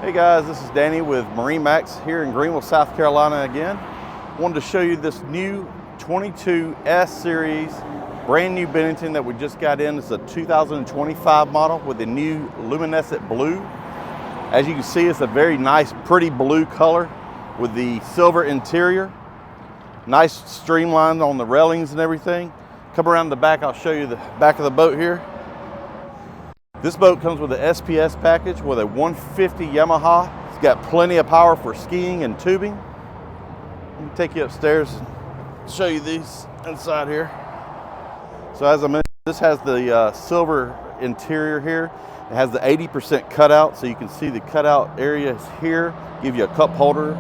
Hey guys, this is Danny with MarineMax here in Greenville, South Carolina again. Wanted to show you this new 22 S Series brand new Bennington that we just got in. It's a 2025 model with a new luminescent blue. As you can see, it's a very nice, pretty blue color with the silver interior. Nice streamlined on the railings and everything. Come around the back, I'll show you the back of the boat here. This boat comes with an SPS package with a 150 Yamaha. It's got plenty of power for skiing and tubing. Let me take you upstairs and show you these inside here. So as I mentioned, this has the silver interior here. It has the 80% cutout, so you can see the cutout areas here. Give you a cup holder.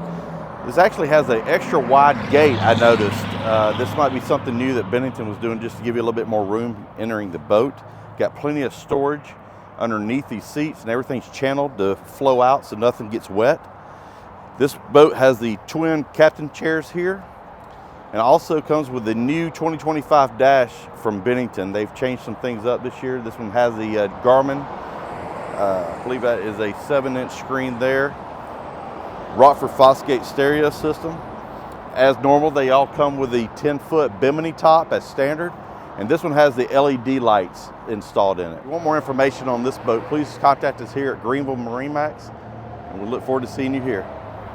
This actually has an extra wide gate, I noticed. This might be something new that Bennington was doing just to give you a little bit more room entering the boat. Got plenty of storage underneath these seats, and everything's channeled to flow out so nothing gets wet. This boat has the twin captain chairs here, and also comes with the new 2025 dash from Bennington. They've changed some things up this year. This one has the Garmin, I believe that is a 7-inch screen there. Rockford Fosgate stereo system. As normal, they all come with the 10-foot bimini top as standard. And this one has the LED lights installed in it. If you want more information on this boat, please contact us here at Greenville MarineMax, and we look forward to seeing you here.